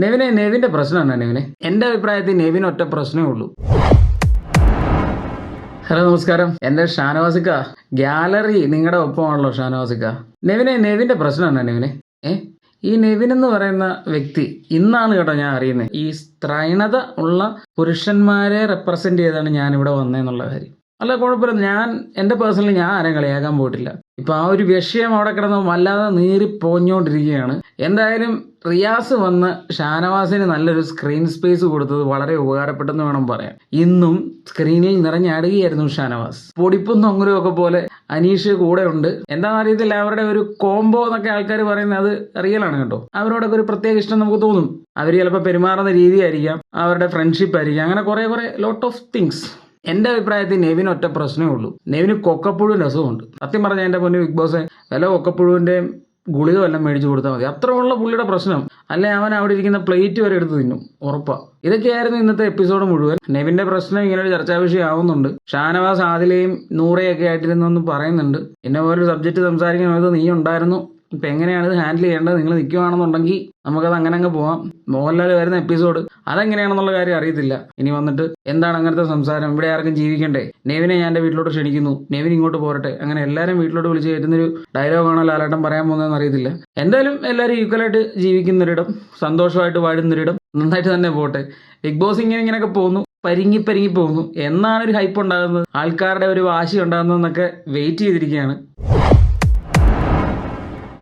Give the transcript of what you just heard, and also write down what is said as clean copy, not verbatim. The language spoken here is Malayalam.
നെവിന്റെ പ്രശ്നമാണ് നെവിനെ. എൻ്റെ അഭിപ്രായത്തിൽ നെവിന് ഒറ്റ പ്രശ്നമേ ഉള്ളൂ. ഹലോ നമസ്കാരം, എൻ്റെ ഷാനവാസിക്ക. ഗാലറി നിങ്ങളുടെ ഒപ്പമാണല്ലോ ഷാനവാസിക്ക. നെവിന്റെ പ്രശ്നമാണ് നെവിനെ. ഈ നെവിൻ എന്ന് പറയുന്ന വ്യക്തി ഇന്നാണ് കേട്ടോ ഞാൻ അറിയുന്നത്. ഈ സ്ത്രൈണത ഉള്ള പുരുഷന്മാരെ റെപ്രസെന്റ് ചെയ്താണ് ഞാനിവിടെ വന്നതെന്നുള്ള കാര്യം. അല്ല കുഴപ്പമില്ല, എൻ്റെ പേഴ്സണലി ഞാൻ ആരെയും കളിയാക്കാൻ പോയിട്ടില്ല. ഇപ്പം ആ ഒരു വിഷയം അവിടെ കിടന്ന് വല്ലാതെ നീറിപ്പോഞ്ഞുകൊണ്ടിരിക്കുകയാണ്. എന്തായാലും റിയാസ് വന്ന് ഷാനവാസിന് നല്ലൊരു സ്ക്രീൻ സ്പേസ് കൊടുത്തത് വളരെ ഉപകാരപ്പെട്ടെന്ന് വേണം പറയാൻ. ഇന്നും സ്ക്രീനിൽ നിറഞ്ഞാടുകയായിരുന്നു ഷാനവാസ്. പൊടിപ്പും നൊങ്ങലും ഒക്കെ പോലെ അനീഷ് കൂടെ ഉണ്ട്. എന്താണെന്ന് അറിയത്തില്ല, അവരുടെ ഒരു കോംബോ എന്നൊക്കെ ആൾക്കാർ പറയുന്നത് അത് റിയലാണ് കേട്ടോ. അവരോടൊക്കെ ഒരു പ്രത്യേക ഇഷ്ടം നമുക്ക് തോന്നും. അവർ ചിലപ്പോൾ പെരുമാറുന്ന രീതിയായിരിക്കാം, അവരുടെ ഫ്രണ്ട്ഷിപ്പ് ആയിരിക്കാം, അങ്ങനെ കുറേ ലോട്ട് ഓഫ് തിങ്സ്. എൻ്റെ അഭിപ്രായത്തിൽ നെവിന് ഒറ്റ പ്രശ്നമേ ഉള്ളൂ. നെവിന് കൊക്കപ്പുഴുവിൻ്റെ അസുഖമുണ്ട്. സത്യം പറഞ്ഞാൽ എൻ്റെ പൊന്നു ബിഗ് ബോസ്, വല്ല കൊക്കപ്പുഴുവിൻ്റെ ഗുളിക വല്ലതും മേടിച്ച് കൊടുത്താൽ മതി. അത്രയുള്ള പുള്ളിയുടെ പ്രശ്നം. അല്ലെ അവൻ അവിടെ ഇരിക്കുന്ന പ്ലേറ്റ് വരെ എടുത്ത് തിന്നും, ഉറപ്പാണ്. ഇതൊക്കെയായിരുന്നു ഇന്നത്തെ എപ്പിസോഡ് മുഴുവൻ. നെവിന്റെ പ്രശ്നം ഇങ്ങനെ ഒരു ചർച്ചാ വിഷയം ആവുന്നുണ്ട്. ഷാനവാസ് ആദിലയും നൂറയൊക്കെ ആയിട്ടിരുന്നെന്ന് പറയുന്നുണ്ട്. എന്നെ പോലൊരു സബ്ജക്റ്റ് സംസാരിക്കാൻ നീ ഉണ്ടായിരുന്നു. ഇപ്പം എങ്ങനെയാണ് ഇത് ഹാൻഡിൽ ചെയ്യേണ്ടത്? നിങ്ങൾ നിൽക്കുവാണെന്നുണ്ടെങ്കിൽ നമുക്കത് അങ്ങനെ അങ്ങ് പോവാം. മോഹൻലാൽ വരുന്ന എപ്പിസോഡ് അതെങ്ങനെയാണെന്നുള്ള കാര്യം അറിയത്തില്ല. ഇനി വന്നിട്ട് എന്താണ് അങ്ങനത്തെ സംസാരം? ഇവിടെ ആർക്കും ജീവിക്കണ്ടേ? നെവിനെ ഞാൻ എൻ്റെ വീട്ടിലോട്ട് ക്ഷണിക്കുന്നു, നെവിൻ ഇങ്ങോട്ട് പോരട്ടെ, അങ്ങനെ എല്ലാവരും വീട്ടിലോട്ട് വിളിച്ച് കയറ്റുന്നൊരു ഡയലോഗാണോ ലാലേട്ടൻ പറയാൻ പോകുന്നതെന്ന് അറിയത്തില്ല. എന്തായാലും എല്ലാവരും ഈക്വലായിട്ട് ജീവിക്കുന്നൊരിടം, സന്തോഷമായിട്ട് വാഴുന്നൊരിടം, നന്നായിട്ട് തന്നെ പോട്ടെ. ബിഗ് ബോസ് ഇങ്ങനെയൊക്കെ പോകുന്നു, പരിങ്ങി പോകുന്നു. എന്നാണ് ഒരു ഹൈപ്പ് ഉണ്ടാകുന്നത്, ആൾക്കാരുടെ ഒരു വാശി ഉണ്ടാകുന്നതെന്നൊക്കെ വെയിറ്റ് ചെയ്തിരിക്കുകയാണ്.